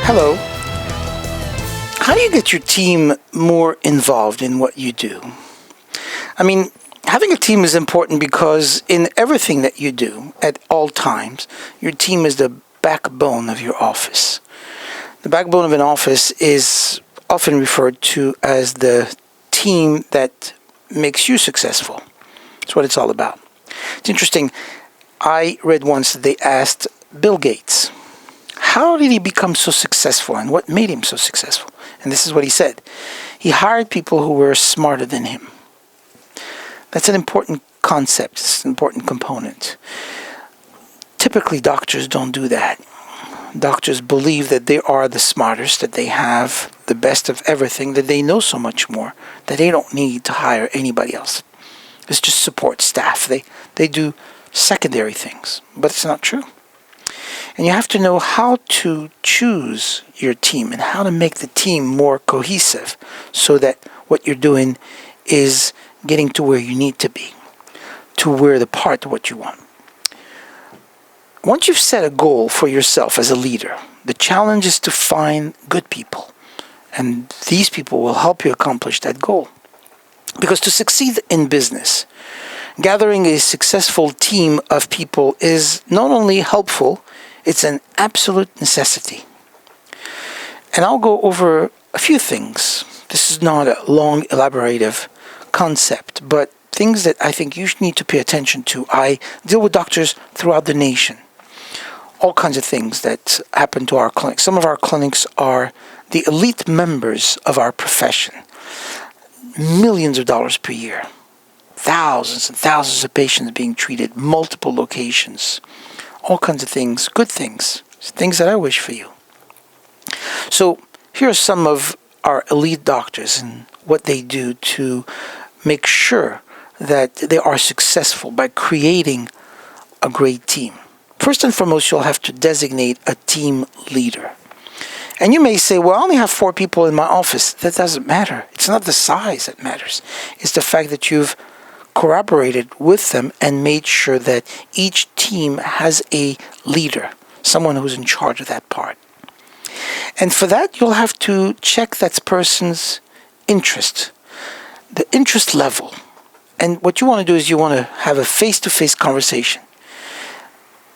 Hello. How do you get your team more involved in what you do? I mean, having a team is important because in everything that you do at all times, your team is the backbone of your office. The backbone of an office is often referred to as the team that makes you successful. That's what it's all about. It's interesting. I read once that they asked Bill Gates, how did he become so successful and what made him so successful? And this is what he said. He hired people who were smarter than him. That's an important concept. It's an important component. Typically, doctors don't do that. Doctors believe that they are the smartest, that they have the best of everything, that they know so much more, that they don't need to hire anybody else. It's just support staff. They do secondary things, but it's not true. And you have to know how to choose your team and how to make the team more cohesive so that what you're doing is getting to where you need to be, to where the part of what you want. Once you've set a goal for yourself as a leader, the challenge is to find good people. And these people will help you accomplish that goal. Because to succeed in business, gathering a successful team of people is not only helpful, it's an absolute necessity. And I'll go over a few things. This is not a long, elaborative concept, but things that I think you need to pay attention to. I deal with doctors throughout the nation. All kinds of things that happen to our clinics. Some of our clinics are the elite members of our profession. Millions of dollars per year. Thousands and thousands of patients being treated, multiple locations. All kinds of things, good things, things that I wish for you. So here are some of our elite doctors and what they do to make sure that they are successful by creating a great team. First and foremost, you'll have to designate a team leader. And you may say, well, I only have 4 people in my office. That doesn't matter. It's not the size that matters. It's the fact that you've collaborated with them and made sure that each team has a leader, someone who's in charge of that part. And for that, you'll have to check that person's interest, the interest level. And what you want to do is you want to have a face-to-face conversation.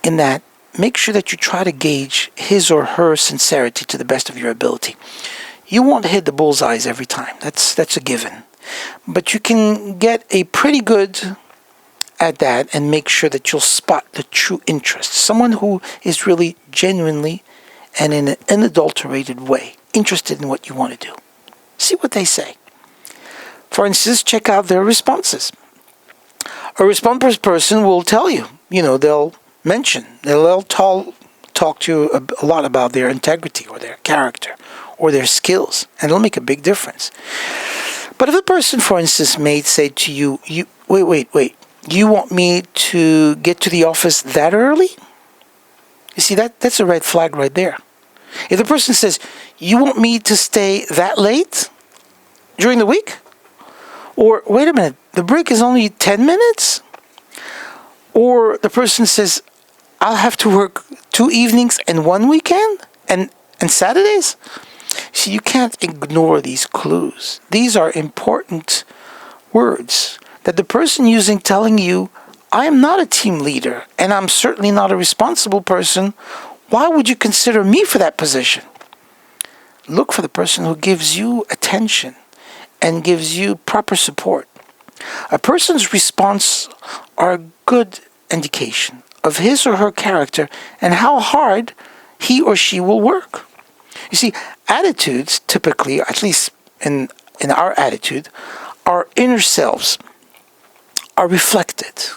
In that, make sure that you try to gauge his or her sincerity to the best of your ability. You won't hit the bullseyes every time. That's a given. But you can get a pretty good at that and make sure that you'll spot the true interest. Someone who is really genuinely and in an unadulterated way interested in what you want to do. See what they say. For instance, check out their responses. A responsive person will tell you, they'll mention, they'll talk to you a lot about their integrity or their character or their skills, and it'll make a big difference. But if a person, for instance, may say to you, wait, you want me to get to the office that early? You see, that's a red flag right there. If the person says, you want me to stay that late during the week? Or, wait a minute, the break is only 10 minutes? Or the person says, I'll have to work 2 evenings and 1 weekend? And Saturdays? See, you can't ignore these clues. These are important words that the person using telling you, I am not a team leader and I'm certainly not a responsible person. Why would you consider me for that position? Look for the person who gives you attention and gives you proper support. A person's response are a good indication of his or her character and how hard he or she will work. You see, attitudes typically, at least in our attitude, our inner selves are reflected.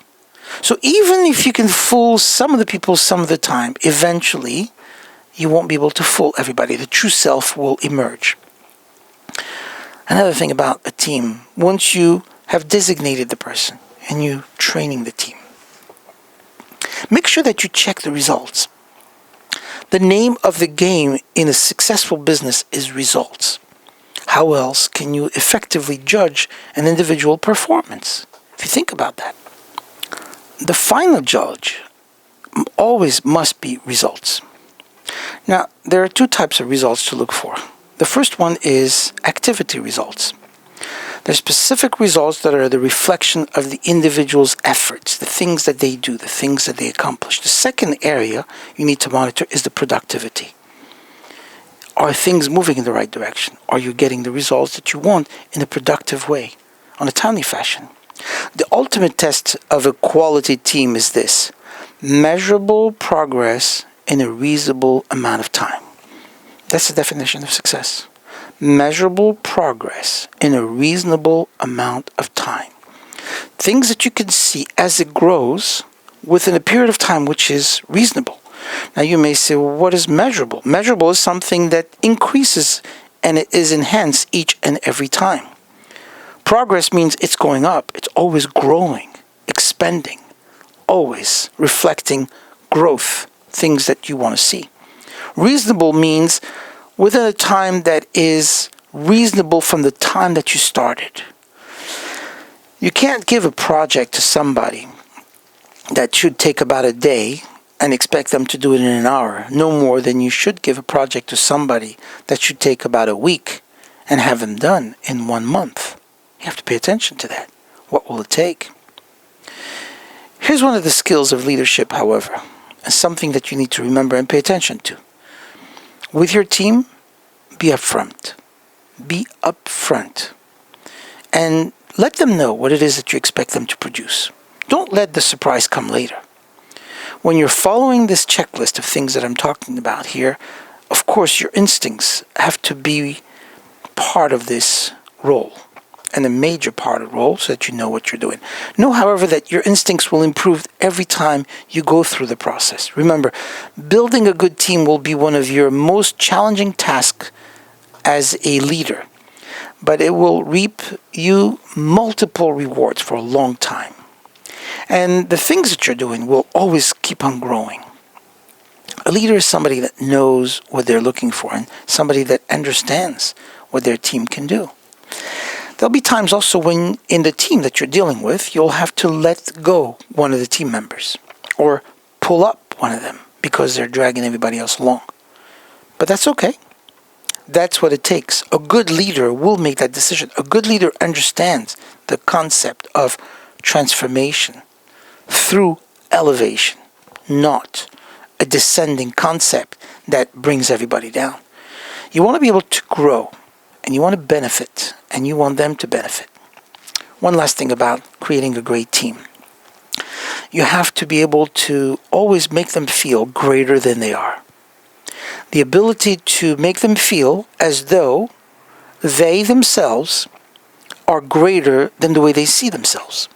So even if you can fool some of the people some of the time, eventually you won't be able to fool everybody. The true self will emerge. Another thing about a team, once you have designated the person and you're training the team, make sure that you check the results. The name of the game in a successful business is results. How else can you effectively judge an individual performance? If you think about that. The final judge always must be results. Now, there are two types of results to look for. The first one is activity results. There's specific results that are the reflection of the individual's efforts, the things that they do, the things that they accomplish. The second area you need to monitor is the productivity. Are things moving in the right direction? Are you getting the results that you want in a productive way, on a timely fashion? The ultimate test of a quality team is this: measurable progress in a reasonable amount of time. That's the definition of success. Measurable progress in a reasonable amount of time. Things that you can see as it grows within a period of time which is reasonable. Now you may say, well, what is measurable? Measurable is something that increases and it is enhanced each and every time. Progress means it's going up. It's always growing, expanding, always reflecting growth, things that you want to see. Reasonable means within a time that is reasonable from the time that you started. You can't give a project to somebody that should take about a day and expect them to do it in an hour, no more than you should give a project to somebody that should take about a week and have them done in 1 month. You have to pay attention to that. What will it take? Here's one of the skills of leadership, however, and something that you need to remember and pay attention to. With your team, be upfront. Be upfront. And let them know what it is that you expect them to produce. Don't let the surprise come later. When you're following this checklist of things that I'm talking about here, of course your instincts have to be part of this role, and a major part of the role, so that you know what you're doing. Know, however, that your instincts will improve every time you go through the process. Remember, building a good team will be one of your most challenging tasks as a leader, but it will reap you multiple rewards for a long time. And the things that you're doing will always keep on growing. A leader is somebody that knows what they're looking for and somebody that understands what their team can do. There'll be times also when in the team that you're dealing with, you'll have to let go one of the team members or pull up one of them because they're dragging everybody else along. But that's okay. That's what it takes. A good leader will make that decision. A good leader understands the concept of transformation through elevation, not a descending concept that brings everybody down. You want to be able to grow, and you want to benefit, and you want them to benefit. One last thing about creating a great team. You have to be able to always make them feel greater than they are. The ability to make them feel as though they themselves are greater than the way they see themselves.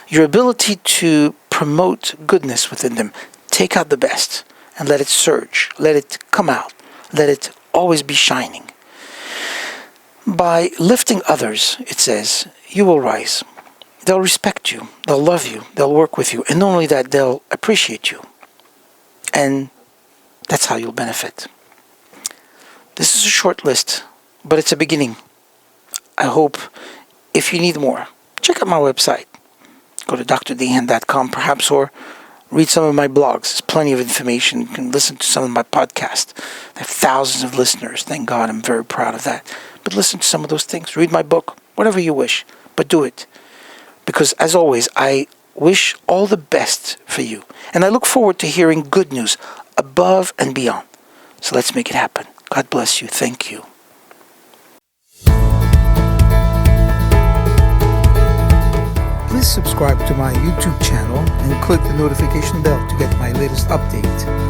Your ability to promote goodness within them. Take out the best and let it surge. Let it come out. Let it always be shining. By lifting others, it says, you will rise. They'll respect you. They'll love you. They'll work with you. And not only that, they'll appreciate you. And that's how you'll benefit. This is a short list, but it's a beginning. I hope if you need more, check out my website. Go to drdahan.com perhaps, or read some of my blogs. There's plenty of information. You can listen to some of my podcasts. I have thousands of listeners. Thank God. I'm very proud of that. But listen to some of those things. Read my book. Whatever you wish. But do it. Because as always, I wish all the best for you. And I look forward to hearing good news above and beyond. So let's make it happen. God bless you. Thank you. Please subscribe to my YouTube channel and click the notification bell to get my latest update.